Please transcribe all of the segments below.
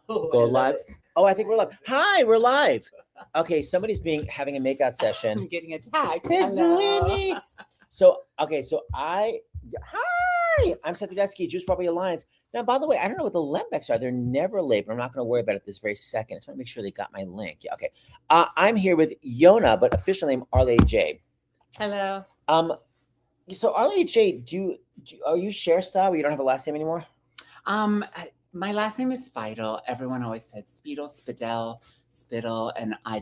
Go live. Oh, I think we're live. Hi, we're live. Okay, somebody's having a makeout session. I'm getting attacked. It's Winnie. So hi, I'm Seth Juice Broadway Alliance. Now, by the way, I don't know what the Lembecks are. They're never late, but I'm not going to worry about it this very second. I just want to make sure they got my link. Yeah, okay. I'm here with Yona, but official name Our Lady J. Hello. So Our Lady J, are you share style where you don't have a last name anymore? My last name is Spidel. Everyone always said Speedle, Spidel, Spittle, and I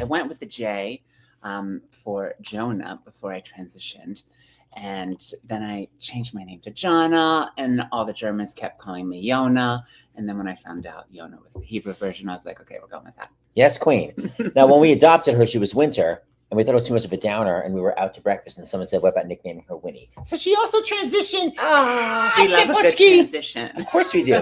went with the J for Jonah before I transitioned. And then I changed my name to Jana, and all the Germans kept calling me Yona. And then when I found out Yona was the Hebrew version, I was like, okay, we're going with that. Yes, Queen. Now, when we adopted her, she was Winter, and we thought it was too much of a downer, and we were out to breakfast, and someone said, what about nicknaming her Winnie? So she also transitioned. We love a good transition. Of course we do.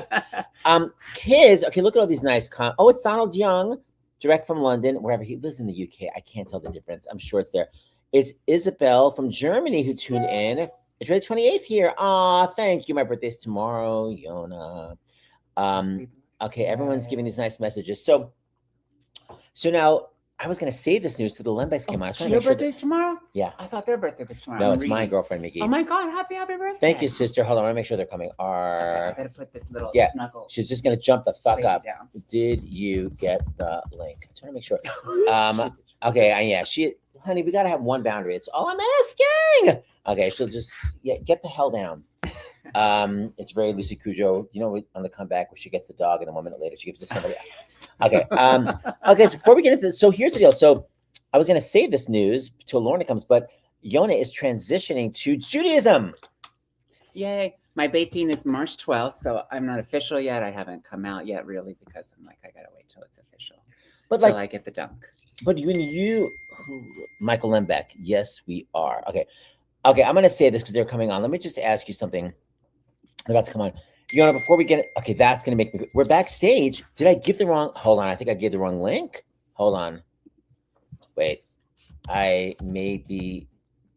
Kids, okay, look at all these nice it's Donald Young, direct from London, wherever he lives in the UK. I can't tell the difference. I'm sure it's there. It's Isabel from Germany who tuned in. It's really 28th here. Thank you. My birthday's tomorrow, Yona. Okay, everyone's giving these nice messages. So now I was going to say this news to the Lembecks came on. Your birthday's tomorrow? Yeah. I thought their birthday was tomorrow. No, it's my girlfriend, Miggy. Oh my God, happy birthday. Thank you, sister. Hold on, I want to make sure they're coming. Okay, I better put this little snuggle. She's just going to jump the fuck up. Down. Did you get the link? I'm trying to make sure. Okay, honey, we got to have one boundary. It's all I'm asking. Okay, she'll just get the hell down. It's very Lucy Cujo, on the comeback where she gets the dog and then 1 minute later she gives it to somebody else. Okay. Okay, so before we get into this, so here's the deal. So I was going to save this news till Lorna comes, but Yona is transitioning to Judaism. Yay. My Beit Din is March 12th, so I'm not official yet. I haven't come out yet, really, because I'm like, I got to wait till it's official. But till I get the dunk. But Michael Lembeck, yes, we are. Okay, I'm going to say this because they're coming on. Let me just ask you something. They're about to come on. Yona, before we get it, okay, that's going to make me... We're backstage. Did I give the wrong... Hold on, I think I gave the wrong link. Hold on. Wait. I maybe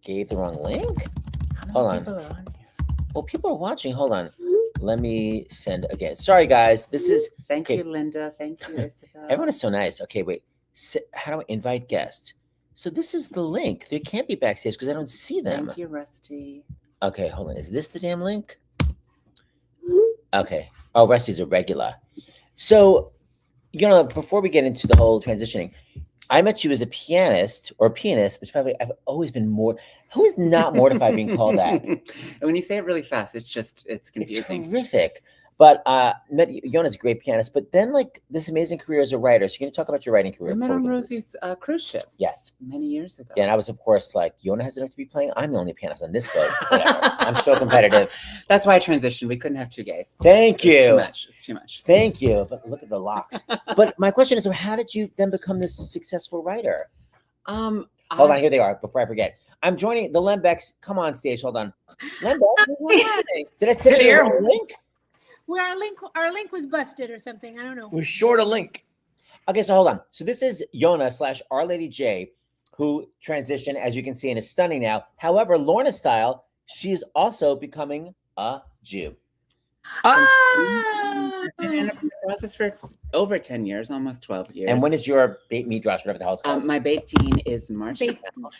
gave the wrong link? Hold on. People are on here? Well, people are watching. Hold on. Let me send again. Sorry, guys. This is... Thank you, Linda. Thank you, Isabel. Everyone is so nice. Okay, wait. How do I invite guests? So this is the link. They can't be backstage because I don't see them. Thank you, Rusty. Okay, hold on. Is this the damn link? Okay. Oh, Rusty's a regular. So, before we get into the whole transitioning, I met you as a pianist, which by the way, I've always been more... Who is not mortified being called that? And when you say it really fast, it's confusing. It's horrific. But Yona's a great pianist, but then this amazing career as a writer. So you're going to talk about your writing career. I met on Rosie's cruise ship. Yes. Many years ago. Yeah, and I was, of course, like, Yona has enough to be playing. I'm the only pianist on this boat. Whatever. I'm so competitive. That's why I transitioned. We couldn't have two gays. Thank you. It's too much. Thank you. But look at the locks. But my question is, so how did you then become this successful writer? Hold on, here they are. Before I forget, I'm joining the Lembecks. Come on stage. Hold on. Lembecks, did I send you a link? Well, our link was busted or something. I don't know. We're short a link. Okay, so hold on. So this is Yona / Our Lady J, who transitioned, as you can see, and is stunning now. However, Lorna style, she is also becoming a Jew. I've been in the process for over 10 years, almost 12 years. And when is your Beit Midrash, whatever the hell it's called? My Beit Din is March 12th.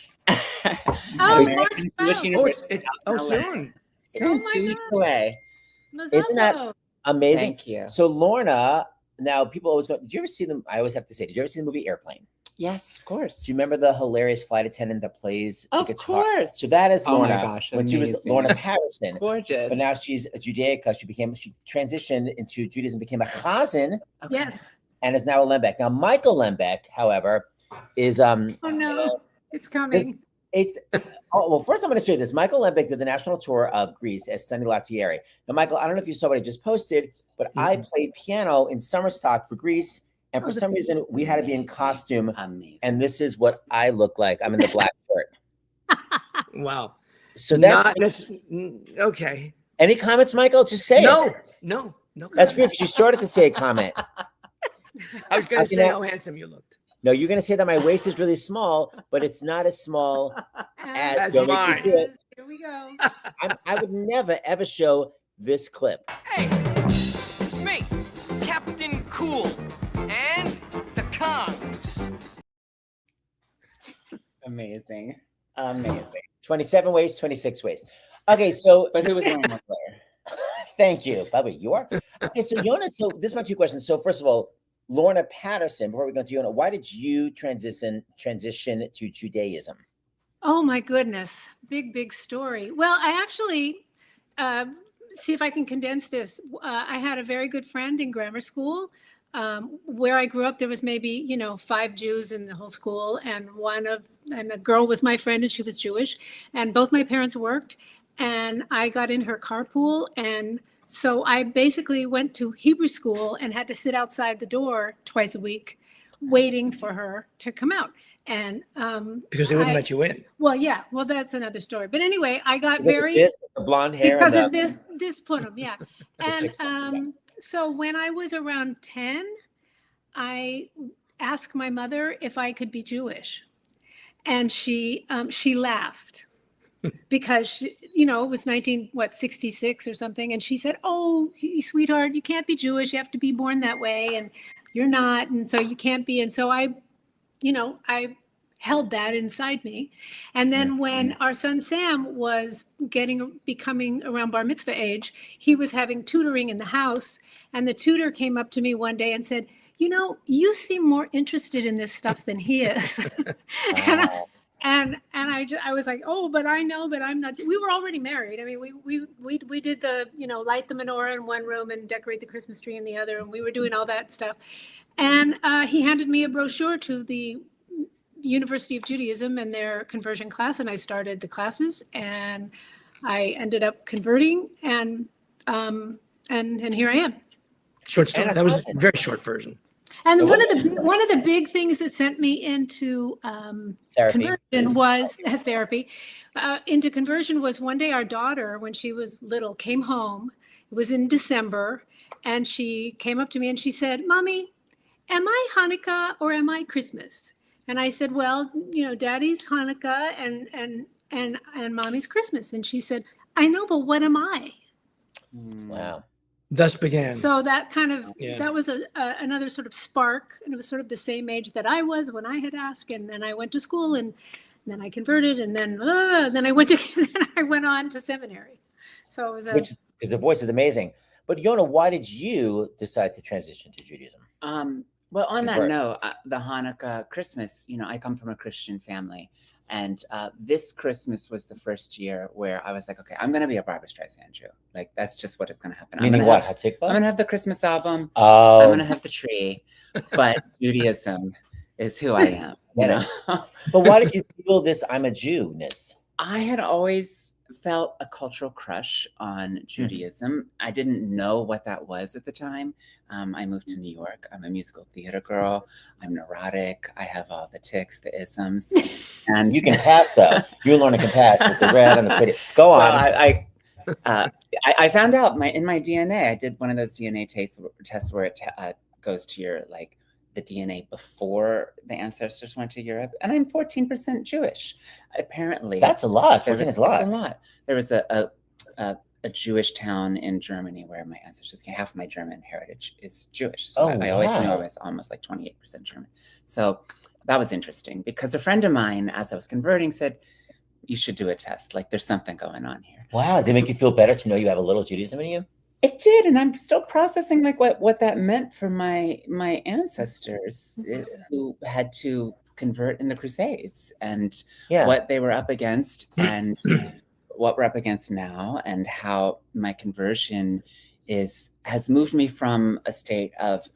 Soon. Soon, 2 weeks away. Isn't that amazing? Thank you. So Lorna, now people always go, did you ever see them? I always have to say, did you ever see the movie Airplane? Yes, of course. Do you remember the hilarious flight attendant that plays the guitar? Of course. So that is Lorna. Oh my gosh, when she was Lorna Harrison. Gorgeous. But now she's a Judaica. She transitioned into Judaism, became a Chazan. Okay. Yes. And is now a Lembeck. Now Michael Lembeck, however, is oh no, it's coming. Well, first I'm going to show you this. Michael Lembeck did the national tour of Greece as Sonny Lattieri. Now, Michael, I don't know if you saw what I just posted, but I played piano in summer stock for Greece. And for some reason, we had to be in costume. Amazing. And this is what I look like. I'm in the black shirt. Wow. So that's okay. Any comments, Michael? Just say it. No. That's weird because you started to say a comment. I was going to say how handsome you looked. No, you're going to say that my waist is really small, but it's not as small as mine. Here we go. I would never, ever show this clip. Hey, it's me, Captain Cool. cool. And the Kongs. Amazing. 27 ways, 26 ways. Okay, so But who was wearing what color? thank you. Bobby, you are? Okay, so Yona, so this is my two questions. So first of all, Lorna Patterson, before we go to Yona, why did you transition to Judaism? Oh my goodness, big story. Well, I actually see if I can condense this. I had a very good friend in grammar school. Where I grew up, there was maybe 5 Jews in the whole school, and a girl was my friend, and she was Jewish, and both my parents worked, and I got in her carpool, and so I basically went to Hebrew school and had to sit outside the door twice a week, waiting for her to come out. And Because they wouldn't let you in. well, yeah, well, that's another story. But anyway, I got Because of very this, the blonde hair, because and of this punim, yeah. And chicks like that. so when I was around 10, I asked my mother if I could be Jewish, and she laughed because it was 1966 or something, and she said, "Oh, sweetheart, you can't be Jewish. You have to be born that way, and you're not, and so you can't be." And so I held that inside me. And then when our son Sam was becoming around bar mitzvah age, he was having tutoring in the house. And the tutor came up to me one day and said, "You seem more interested in this stuff than he is." Wow. And I was like, "Oh, but I know, but I'm not." We were already married. I mean, we did the light the menorah in one room and decorate the Christmas tree in the other, and we were doing all that stuff. And he handed me a brochure to the University of Judaism and their conversion class, and I started the classes, and I ended up converting, and here I am. Short story. That was a very short version. And So one of the big things that sent me into Therapy. conversion was therapy. Into conversion was one day our daughter, when she was little, came home. It was in December, and she came up to me and she said, "Mommy, am I Hanukkah or am I Christmas?" And I said, "Well, Daddy's Hanukkah and Mommy's Christmas." And she said, "I know, but what am I?" Wow. Thus began. So that kind of Yeah. that was another sort of spark, and it was sort of the same age that I was when I had asked. And then I went to school, and then I converted, and then I went on to seminary. So it was Because the voice is amazing. But Yona, why did you decide to transition to Judaism? Well, on that Convert. note, the Hanukkah, Christmas, I come from a Christian family. And this Christmas was the first year where I was like, okay, I'm going to be a Barbra Streisand Jew. Like, that's just what is going to happen. Meaning what? I'm Hatikva? going to have the Christmas album. Oh, I'm going to have the tree. But Judaism is who I am. You know? but why did you feel this "I'm a Jew"-ness? I had always felt a cultural crush on Judaism. I didn't know what that was at the time. I moved to New York. I'm a musical theater girl. I'm neurotic. I have all the tics, the isms. And You can pass though. You learn can pass with the red and the pretty. Go on. Well, I found out in my DNA. I did one of those DNA tests where it goes to your the DNA before the ancestors went to Europe, and I'm 14% Jewish. Apparently, That's a lot. 14 is a lot. It's a lot. There was a Jewish town in Germany where my ancestors came. Half of my German heritage is Jewish, so I always knew I was almost like 28% German. So that was interesting because a friend of mine, as I was converting, said, "You should do a test. Like, there's something going on here." Wow. Did it make you feel better to know you have a little Judaism in you? It did, and I'm still processing what that meant for my ancestors who had to convert in the Crusades, and what they were up against, and what we're up against now, and how my conversion has moved me from a state of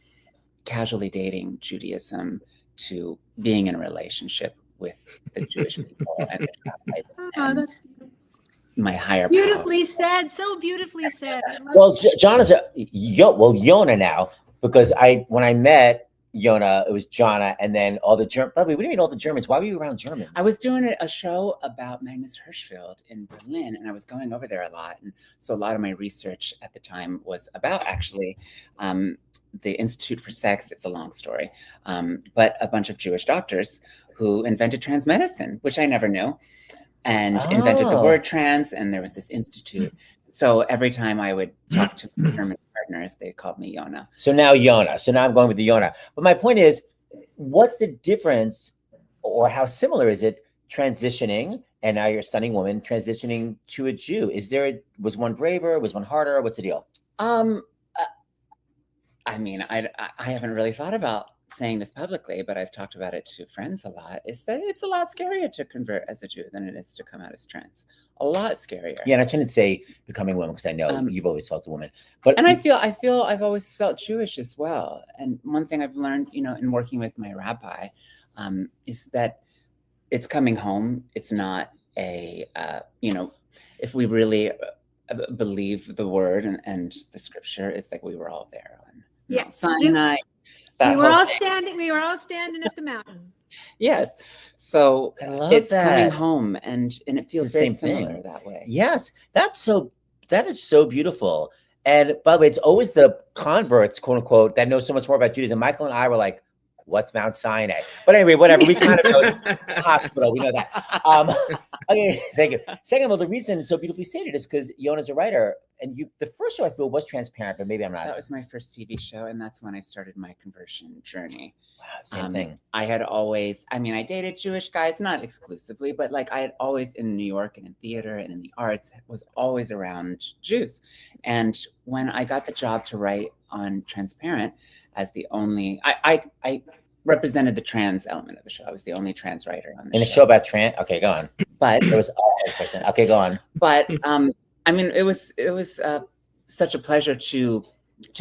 casually dating Judaism to being in a relationship with the Jewish people and the tribe, and that's my higher beautifully said. So beautifully said. Well, John is Yona now, because when I met Yona, it was Jonna, and then all the Germans. By the way, what do you mean all the Germans? Why were you around Germans? I was doing a show about Magnus Hirschfeld in Berlin, and I was going over there a lot. And so a lot of my research at the time was about actually the Institute for Sex. It's a long story, but a bunch of Jewish doctors who invented trans medicine, which I never knew, and invented the word trans, and there was this institute. So every time I would talk to German partner, as they called me, Yona. So now Yona. So now I'm going with the Yona. But my point is, what's the difference, or how similar is it transitioning? And now you're a stunning woman transitioning to a Jew. Was one braver? Was one harder? What's the deal? I mean, I haven't really thought about saying this publicly, but I've talked about it to friends a lot, is that it's a lot scarier to convert as a Jew than it is to come out as trans. A lot scarier. Yeah, and I shouldn't say becoming a woman because I know you've always felt a woman. But I feel I've always felt Jewish as well. And one thing I've learned, in working with my rabbi, is that it's coming home. It's not if we really believe the word and the scripture, it's like we were all there on Mount Sinai. We were all standing at the mountain. Yes. So it's that. coming home and it feels the very same similar thing. that way. Yes, that is so beautiful. And by the way, it's always the converts, quote unquote, that know so much more about Judaism. Michael and I were like, what's Mount Sinai? But anyway, whatever. We kind of know the hospital. We know that. Okay, thank you. Second of all, the reason it's so beautifully stated is because Yona's a writer, and the first show I feel was transparent, but maybe I'm not. That was my first TV show, and that's when I started my conversion journey. Wow, same thing. I had always, I dated Jewish guys, not exclusively, but like I had always in New York and in theater and in the arts was always around Jews. And when I got the job to write on Transparent as the only, I represented the trans element of the show. I was the only trans writer on the show. In a show about trans? Okay, go on. But there was a person. Okay, go on. But it was such a pleasure to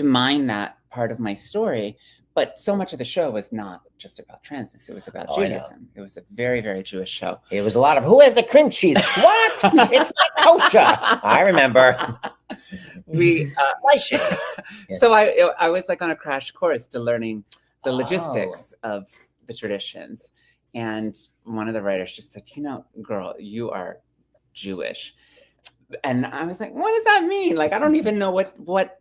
mine that part of my story. But so much of the show was not just about transness. It was about Judaism. It was a very, very Jewish show. It was a lot of, who has the cream cheese? What? It's not kosher. I remember. Yes. So I was like on a crash course to learning the logistics of the traditions. And one of the writers just said, girl, you are Jewish. And I was like, what does that mean? Like, I don't even know what,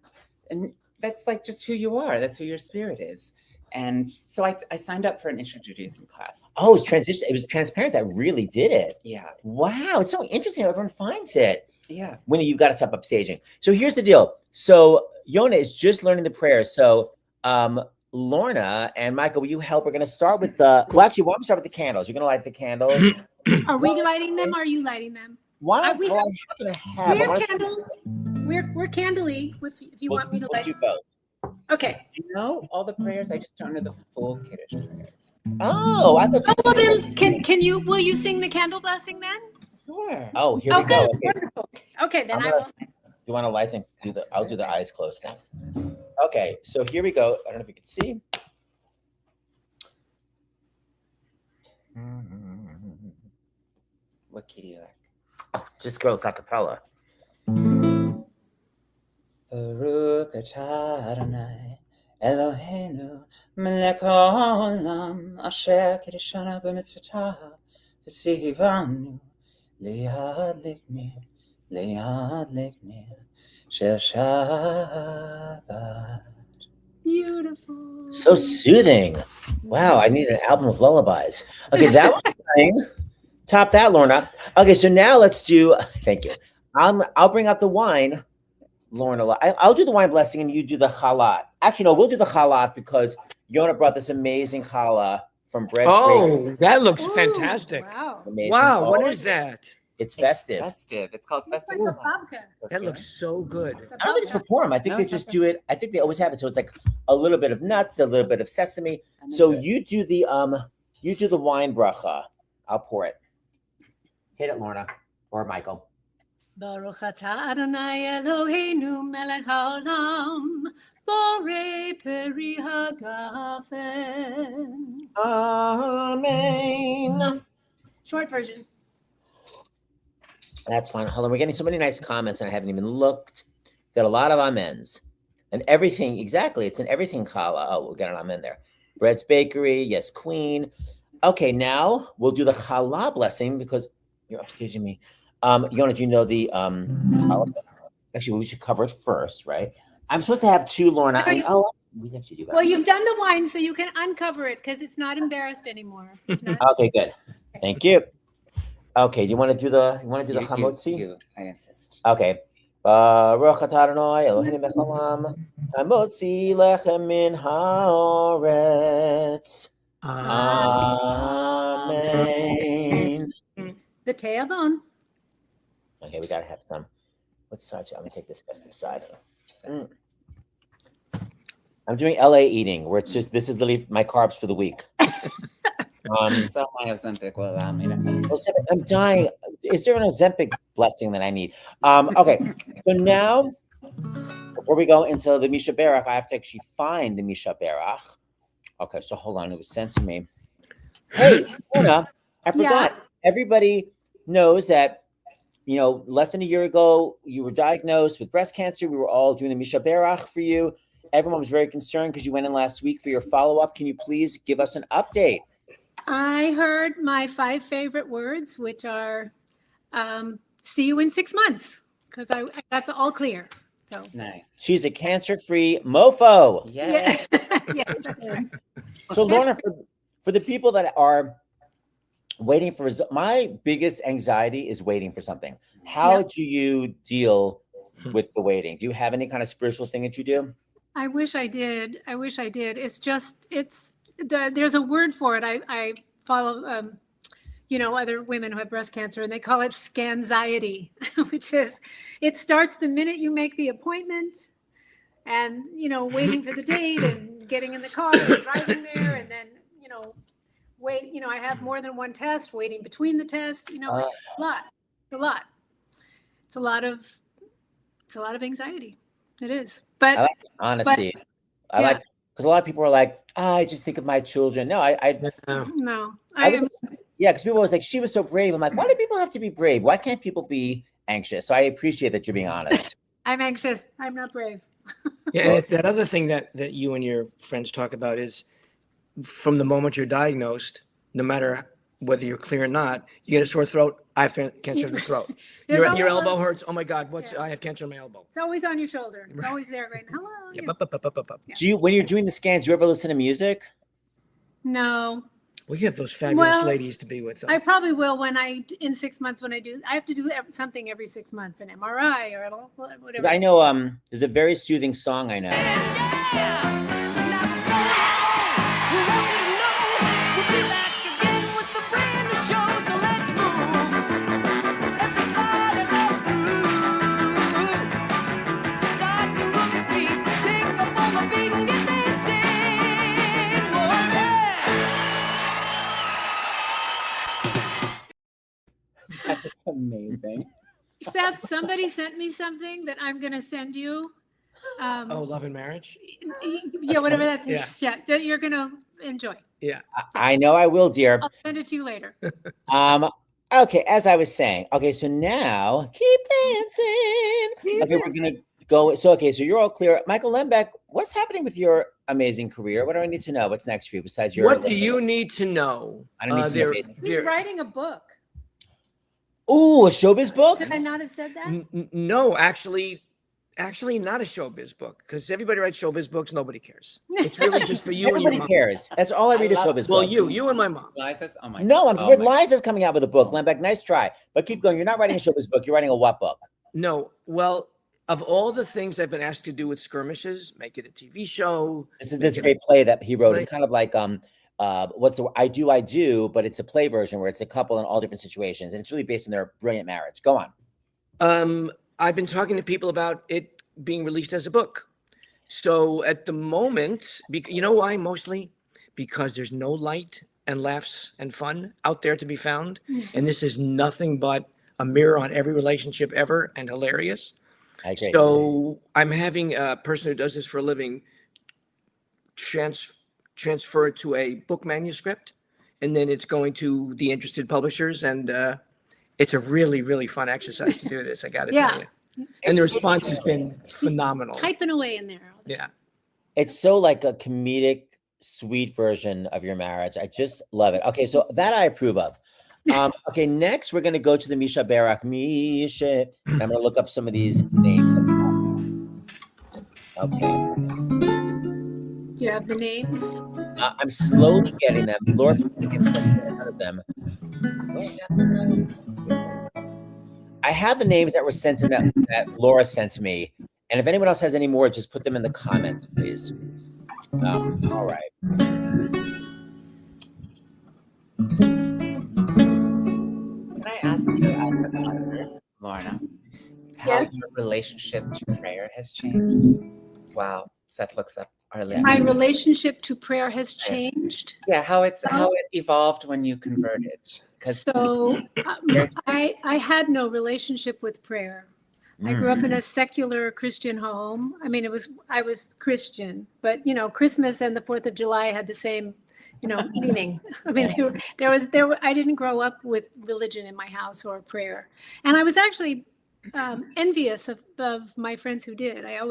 and that's like just who you are. That's who your spirit is. And so I signed up for an Intro to Judaism class. Oh, it was Transparent that really did it. Yeah. Wow. It's so interesting how everyone finds it. Yeah. When you've got to step up staging. So here's the deal. So Yona is just learning the prayers. So Lorna and Michael, will you help? We're going to start with why don't we start with the candles? You're going to light the candles. Are we lighting them? Or are you lighting them? Why not? We have candles. We're candly. If you want me to light. Do both. Okay. All the prayers. I just don't know the full Kiddush prayer. Oh, I thought. Oh, well then, will you sing the candle blessing then? Sure. Oh, here we go. Okay. Wonderful. Okay, then I will. You want to light and I'll do the eyes closed now. Okay, so here we go. I don't know if you can see. What key do you like? Oh, just go. It's a cappella. Baruch atah Adonai Eloheinu melech haolam asher kiddushanu b'mitzvotav v'tzivanu liyadlik nir shel Shabbat. Beautiful. So soothing. Wow, I need an album of lullabies. Okay, that was fine. Top that, Lorna. Okay, so now let's do. Thank you. I'll bring out the wine, Lorna. I'll do the wine blessing, and you do the challah. Actually, no, we'll do the challah because Yona brought this amazing challah from Bread. Oh, that looks fantastic! Wow. Amazing. Wow, what is that? It's festive. It's called festive. It's like a babka. That looks so good. It's a I don't think it's for babka. Purim. I think they just do it. I think they always have it. So it's like a little bit of nuts, a little bit of sesame. So you do the wine bracha. I'll pour it. Hit it, Lorna or Michael. Baruch atah Adonai Eloheinu melech haolam borei peri hagafen. Amen. Short version. That's fine. Hold on. We're getting so many nice comments and I haven't even looked. Got a lot of amens. And everything, exactly. It's in everything challah. Oh, we'll get an amen there. Bread's Bakery. Yes, Queen. Okay, now we'll do the challah blessing because you're upstaging me. Yona, do you know the challah? Actually, we should cover it first, right? I'm supposed to have two, Lorna. We actually do that. Well, you've done the wine, so you can uncover it because it's not embarrassed anymore. It's not. Okay, good. Thank you. Okay, do you want to do the hamotzi? I insist. Okay. Baruch atah Adonai Eloheinu melech haolam, hamotzi lechem min haaretz. Amen. The tailbone. Okay, we gotta have some. Let's start. I'm gonna take this festive side. I'm doing LA eating, where it's just this is literally my carbs for the week. So my Ozempic will allow me to. I'm dying. Is there an Ozempic blessing that I need? Okay, so now before we go into the Misha Berach, I have to actually find the Misha Berach. Okay, so hold on, it was sent to me. Hey, Anna, I forgot. Everybody knows that, you know, less than a year ago, you were diagnosed with breast cancer. We were all doing the Misha Berach for you. Everyone was very concerned because you went in last week for your follow-up. Can you please give us an update? I heard my 5 favorite words, which are see you in 6 months, because I got the all clear. So Nice. She's a cancer-free mofo. Yeah. Yes, that's right. So Lorna, for the people that are waiting for my biggest anxiety is waiting for something. How do you deal with the waiting? Do you have any kind of spiritual thing that you do? I wish I did. It's just, there's a word for it. I follow, other women who have breast cancer, and they call it scanxiety, which is, it starts the minute you make the appointment and, waiting for the date and getting in the car and driving there. And then, wait, I have more than one test, waiting between the tests, it's a lot. It's a lot of anxiety. It is. But I like honesty. Because a lot of people are like, I just think of my children. No, because people was like, she was so brave. I'm like, why do people have to be brave? Why can't people be anxious? So I appreciate that you're being honest. I'm anxious. I'm not brave. Yeah, and it's that other thing that you and your friends talk about is from the moment you're diagnosed, no matter whether you're clear or not, you get a sore throat. I have cancer of the throat. Your elbow hurts. Oh my God, I have cancer in my elbow. It's always on your shoulder. It's always there going, hello. Yeah, Do you, when you're doing the scans, do you ever listen to music? No. Well, you have those fabulous ladies to be with. I probably will in 6 months I have to do something every 6 months, an MRI or whatever. I know there's a very soothing song I know. That's amazing. Seth, somebody sent me something that I'm going to send you. Love and marriage? Yeah, whatever that thing is. Yeah, that you're going to enjoy. Yeah. I know I will, dear. I'll send it to you later. Okay, as I was saying. Okay, so now keep dancing. Okay, we're going to go. So you're all clear. Michael Lembeck, what's happening with your amazing career? What do I need to know? What's next for you besides your... What do you need to know? I don't need to know. He's writing a book. Ooh, a showbiz book? Could I not have said that? No, actually not a showbiz book, because everybody writes showbiz books. Nobody cares. It's really just for you. Everybody cares. That's all I read is showbiz books. Well, you and my mom. Liza's, oh my No, God. I'm Liza's coming out with a book. Lembeck, nice try. But keep going. You're not writing a showbiz book. You're writing a what book? No. Well, of all the things I've been asked to do with Skirmishes, make it a TV show. This is this great play that he wrote. It's kind of like what's the I do, but it's a play version where it's a couple in all different situations, and it's really based on their brilliant marriage. Go on. I've been talking to people about it being released as a book. So at the moment, you know why? Mostly because there's no light and laughs and fun out there to be found, and this is nothing but a mirror on every relationship ever, and hilarious. So I'm having a person who does this for a living transfer it to a book manuscript, and then it's going to the interested publishers, and it's a really, really fun exercise to do this, I gotta tell you. And the response has been phenomenal. Typing away in there. Yeah. It's so like a comedic, sweet version of your marriage. I just love it. Okay, so that I approve of. Okay, next we're gonna go to the Misha Berach. Misha. I'm gonna look up some of these names. Okay. Do you have the names? I'm slowly getting them. Lord, get some of them. I have the names that were sent in that Laura sent to me. And if anyone else has any more, just put them in the comments, please. All right. Can I ask you, as an author, Lorna, how Yes? your relationship to prayer has changed? Wow. Seth looks up our list. My relationship to prayer has changed. Yeah, how it evolved when you converted. 'Cause So I had no relationship with prayer. I grew up in a secular Christian home. I mean, I was Christian, but Christmas and the 4th of July had the same, meaning. I mean, I didn't grow up with religion in my house or prayer, and I was actually envious of my friends who did. I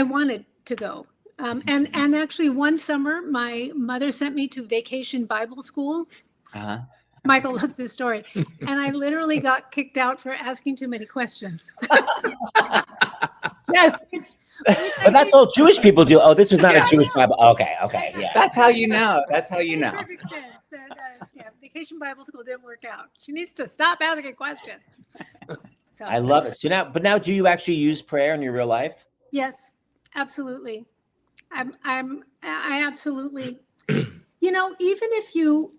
wanted to go. And actually one summer, my mother sent me to Vacation Bible School. Uh-huh. Michael loves this story. And I literally got kicked out for asking too many questions. Yes. But that's all Jewish people do. Oh, this was not a Jewish Bible. Okay, yeah. That's how you know. That's how you know. Perfect sense. That, Vacation Bible School didn't work out. She needs to stop asking questions. So, I love it. So now, do you actually use prayer in your real life? yes, absolutely. I absolutely, even if you,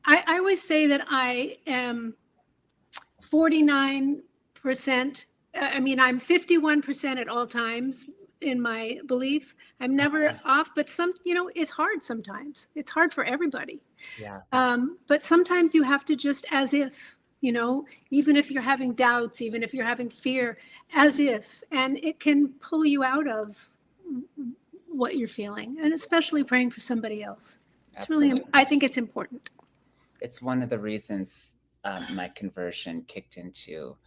I always say that I am 49%. I mean, I'm 51% at all times in my belief. I'm never off, but it's hard sometimes. It's hard for everybody. Yeah. But sometimes you have to just as if, even if you're having doubts, even if you're having fear, as if, and it can pull you out of what you're feeling, and especially praying for somebody else. It's Absolutely. I think it's important. It's one of the reasons my conversion kicked into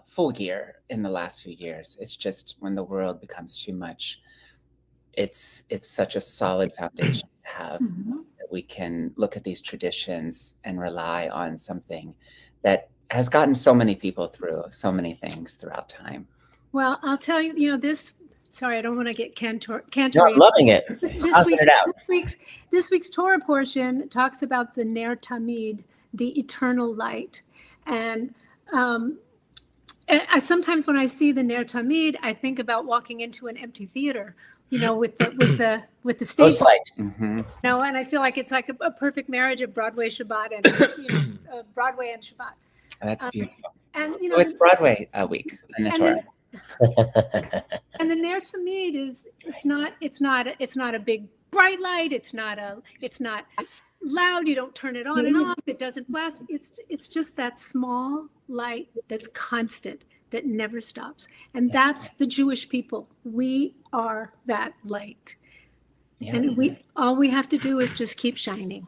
full gear in the last few years. It's just when the world becomes too much, it's such a solid foundation to have that we can look at these traditions and rely on something that has gotten so many people through so many things throughout time. Well, I'll tell you, this. Sorry, I don't want to get cantor. No, I'm loving it. I'll send it out. This week's Torah portion talks about the Ner Tamid, the eternal light, and sometimes when I see the Ner Tamid, I think about walking into an empty theater, with the stage light. Mm-hmm. And I feel like it's like a perfect marriage of Broadway Shabbat and Broadway and Shabbat. That's beautiful. And it's Broadway week in the Torah. And the Ner Tamid it's not a big bright light. It's not loud. You don't turn it on and off. It doesn't blast. It's just that small light that's constant, that never stops. And that's the Jewish people. We are that light. Yeah. And all we have to do is just keep shining.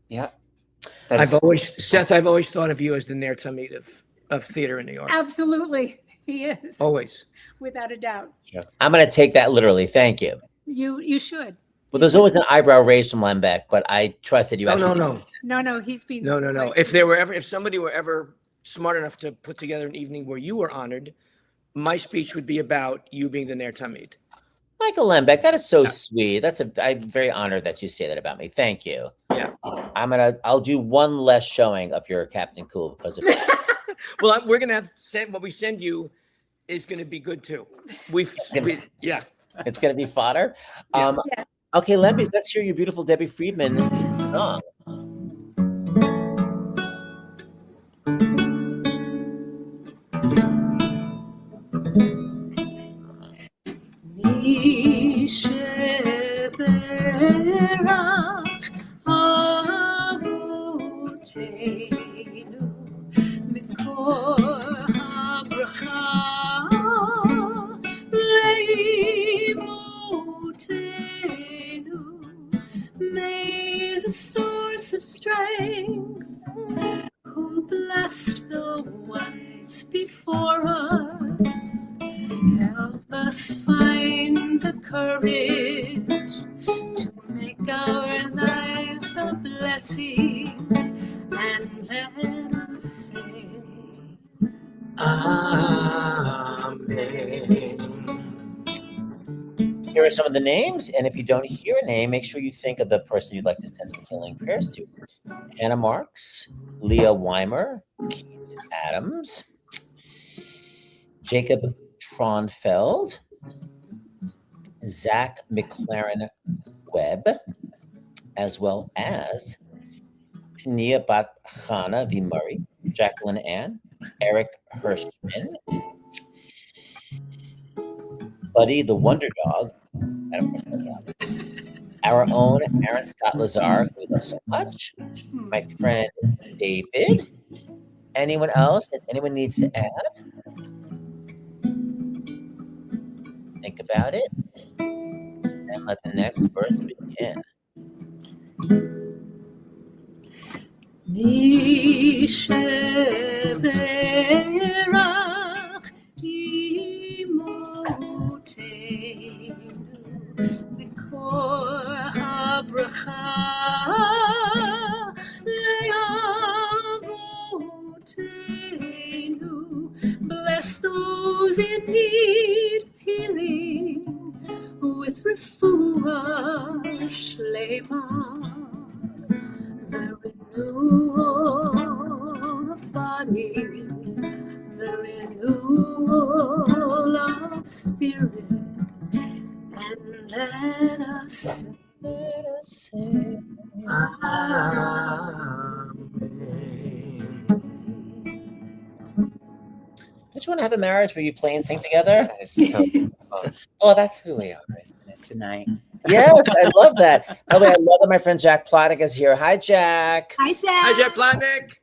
Yeah. I've always thought of you as the Ner Tamid of theater in New York. Absolutely. He is. Always. Without a doubt. I'm going to take that literally. Thank you. You should. Well, there's always an eyebrow raised from Lembeck, but I trusted you. No. He's been. No. If somebody were ever smart enough to put together an evening where you were honored, my speech would be about you being the Ner Tamid. Michael Lembeck, that is so sweet. I'm very honored that you say that about me. Thank you. Yeah. I'll do one less showing of your Captain Cool because of Well, we're gonna have what we send you is gonna be good too. Yeah. It's gonna be fodder. Yeah. Okay, Lembecks, let's hear your beautiful Debbie Friedman song. May the source of strength, who blessed the ones before us, help us find the courage to make our lives a blessing, and let us say, Amen. Here here are some of the names, and if you don't hear a name, make sure you think of the person you'd like to send some healing prayers to. Hannah Marks, Leah Weimer, Keith Adams, Jacob Tronfeld, Zach McLaren Webb, as well as Pania Bat Chana V. Murray, Jacqueline Ann, Eric Hirschman, Buddy the Wonder Dog, our own Aaron Scott Lazar, who we love so much, my friend David. Anyone else that anyone needs to add? Think about it and let the next verse begin. מי שברך אמותינו מקור הברכה לאבותינו. Bless those in need of healing with refuah shlema, the renewal of body, the renewal of spirit, and let us say, Amen. Don't you want to have a marriage where you play and sing together? That is so fun. Oh, that's who we are, isn't it, tonight? Yes, I love that. By the way, I love that my friend Jack Plotnick is here. Hi, Jack. Hi, Jack. Hi, Jeff Plotnick.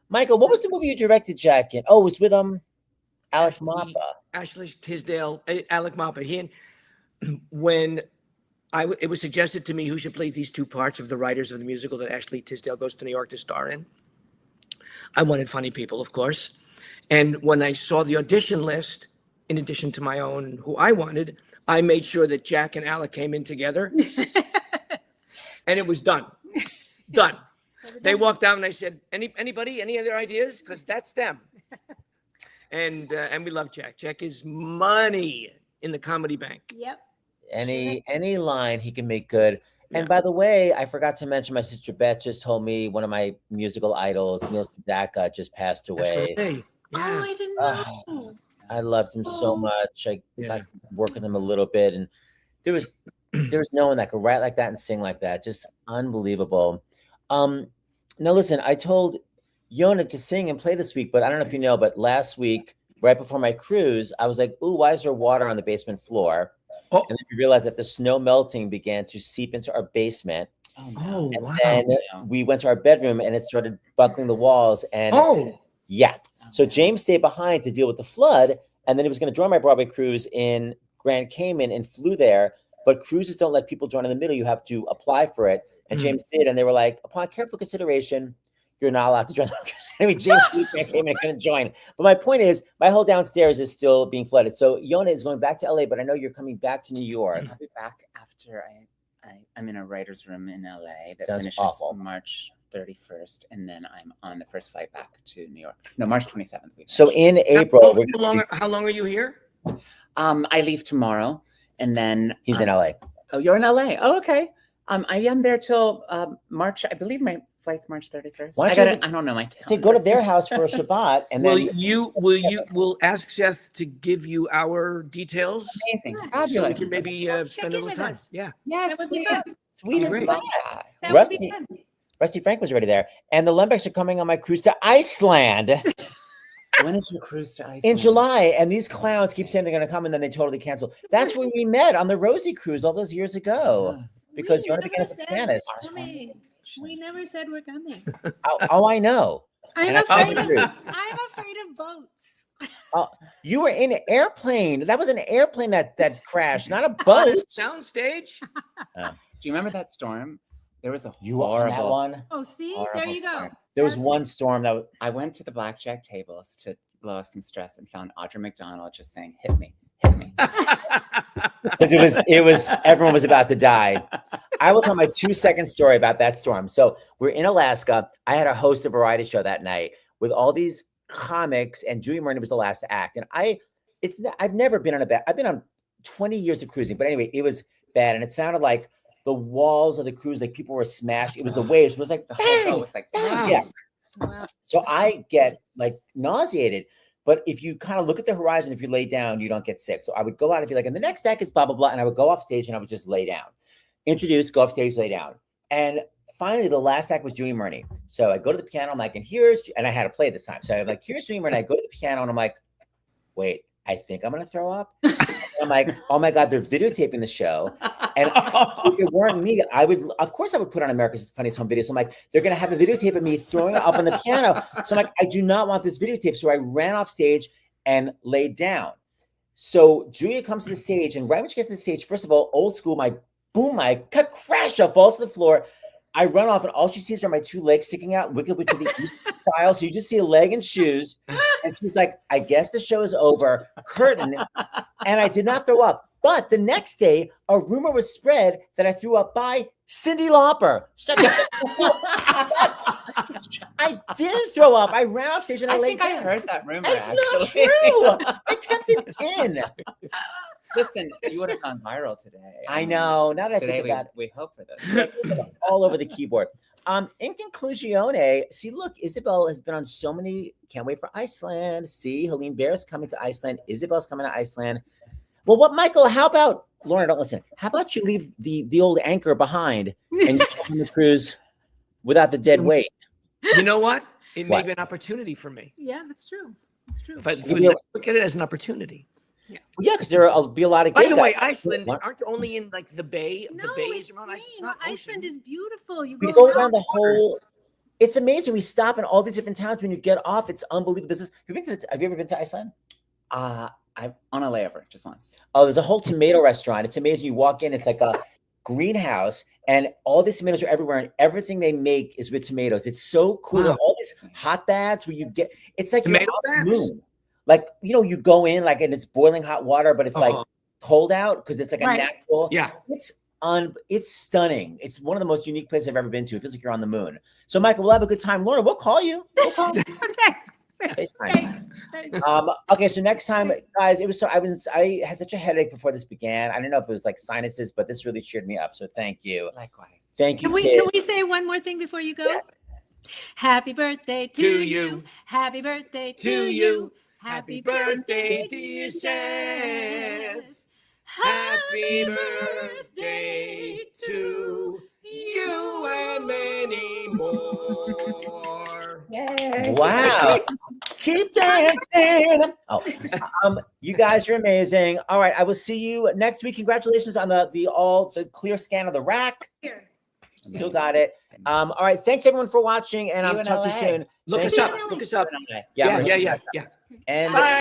Michael, what was the movie you directed Jack in? Oh, it was with Alex Mappa. Ashley Tisdale, Alec Mappa. He and when it was suggested to me who should play these two parts of the writers of the musical that Ashley Tisdale goes to New York to star in. I wanted funny people, of course. And when I saw the audition list, in addition to my own, who I wanted, I made sure that Jack and Alec came in together. And it was done. Done. They walked out and I said, anybody, any other ideas? Because that's them. And we love Jack. Jack is money in the comedy bank. Yep. Any line he can make good. And Yeah. by the way, I forgot to mention my sister Beth just told me one of my musical idols, Neil Sedaka, just passed away. Hey, Oh, yeah. I didn't Ah. know. I loved him so much. I Yeah. got to work with him a little bit, and there was no one that could write like that and sing like that. Just unbelievable. Now listen, I told Yona to sing and play this week, but I don't know if you know, but last week, right before my cruise, I was like, "Ooh, why is there water on the basement floor?" Oh. And then we realized that the snow melting began to seep into our basement. Oh, no. Oh, And wow. then we went to our bedroom, and it started buckling the walls. And Oh, yeah, so no. James stayed behind to deal with the flood, and then he was going to join my Broadway cruise in Grand Cayman and flew there. But cruises don't let people join in the middle. You have to apply for it. And Mm. James did, and they were like, upon careful consideration, you're not allowed to join the cruise. Anyway, James flew to Grand Cayman and couldn't join. But my point is, my whole downstairs is still being flooded. So Yona is going back to LA, but I know you're coming back to New York. I'll be back after I'm in a writer's room in LA that Sounds finishes awful. March 31st, and then I'm on the first flight back to New York. No, March 27th. we So finish. in April, how long are you here? I leave tomorrow, and then he's in LA. Oh, you're in LA. Oh, okay. I am there till March. I believe my flight's March 31st. Why I don't you- don't know my calendar. Say, go to their house for a Shabbat, and then Will ask Seth to give you our details Amazing. Yeah. so we Fabulous. can maybe Check spend a in little with time. us. Yeah. Yes, That would be please. fun. sweet as Great. that. Yeah. That Rusty- would be fun. Rusty Frank was already there, and the Lembecks are coming on my cruise to Iceland When is your cruise to Iceland? in July. And these clowns keep saying they're going to come, and then they totally cancel. That's where we met on the Rosie cruise all those years ago. Yeah. Because We you want to never become a said pianist. we're coming. We never said we're coming. Oh, I know. I'm And I afraid followed of through. I'm afraid of boats. You were in an airplane. That was an airplane that crashed, not a Oh, boat. soundstage. Do you remember that storm? There was a You were on that horrible. one. Oh, see, there Horrible you go. storm. There was That's- one storm that. I went to the blackjack tables to blow off some stress and found Audra McDonald just saying, "Hit me, hit me." Because it was everyone was about to die. I will tell my 2-second story about that storm. So we're in Alaska. I had to host a variety show that night with all these comics, and Julie Murray was the last act. And I've never been on I've been on 20 years of cruising, but anyway, it was bad, and it sounded like the walls of the cruise, like people were smashed. It was the waves. It was like The whole boat bang, was like, bang. Yeah. Wow. So I get like nauseated. But if you kind of look at the horizon, if you lay down, you don't get sick. So I would go out and be like, and the next deck is blah, blah, blah. And I would go off stage and I would just lay down. Introduce, go off stage, lay down. And finally, the last act was Julie Murney. So I go to the piano, I'm like, and I had to play this time. So I'm like, here's Julie Murney. I go to the piano and I'm like, wait, I think I'm going to throw up. I'm like, oh my God, they're videotaping the show. And if it weren't me, of course I would put on America's Funniest Home Videos. So I'm like, they're going to have a videotape of me throwing up on the piano. So I'm like, I do not want this videotape. So I ran off stage and laid down. So Julia comes to the stage, and right when she gets to the stage, first of all, old school, my boom mic, crash, falls to the floor. I run off, and all she sees are my two legs sticking out wickedly to the east style. So you just see a leg and shoes. And she's like, I guess the show is over. Curtain. And I did not throw up. But the next day, a rumor was spread that I threw up by Cyndi Lauper. I didn't throw up. I ran off stage and I laid think down. I heard that rumor. It's actually. not true. I kept it in. Listen, you would have gone viral today. I know. Now that I Today think about it. we hope for this. All over the keyboard. In conclusione, see, look, Isabel has been on so many. Can't wait for Iceland. See, Helene Bear's coming to Iceland. Isabel's coming to Iceland. Well, what, Michael? How about Lauren? Don't listen. How about you leave the old anchor behind and you go on the cruise without the dead weight? You know what? It may What? be an opportunity for me. Yeah, that's true. That's true. If I Yeah. look at it as an opportunity. Yeah, because there'll be a lot of. By gay the way, guys. Iceland, What? aren't you only in like the bay? No, The bay it's is around Iceland. It's green. not Iceland ocean. is beautiful. You We go go around the whole. It's amazing. We stop in all these different towns. When you get off, it's unbelievable. Have you ever been to Iceland? I'm on a layover just once. Oh, there's a whole tomato restaurant. It's amazing. You walk in, it's like a greenhouse, and all these tomatoes are everywhere, and everything they make is with tomatoes. It's so cool. There are all these hot baths where you get. It's like Tomato you're on the baths? moon. Like, you go in like, and it's boiling hot water, but it's like Uh-huh. cold out because it's like a Right. natural. Yeah. It's stunning. It's one of the most unique places I've ever been to. It feels like you're on the moon. So, Michael, we'll have a good time. Laura, we'll call you. We'll call you. Okay. FaceTime. Thanks. Thanks. Okay, so next time, guys, I had such a headache before this began. I don't know if it was like sinuses, but this really cheered me up. So thank you. Likewise. Thank you. Can kids. we say one more thing before you go? Yes. Happy birthday to To you. you. Happy birthday to To you. you. Happy birthday, birthday, dear dear Seth. Seth. Happy birthday to you and many more. Wow. Keep dancing. Oh, you guys are amazing. All right, I will see you next week. Congratulations on the clear scan of the rack. Here. Still got it. All right, thanks everyone for watching, and See you I'll in talk to you LA. soon. Look Thank us you. up. Look us up. Yeah, Yeah, I'm yeah, gonna- yeah, yeah. And Bye.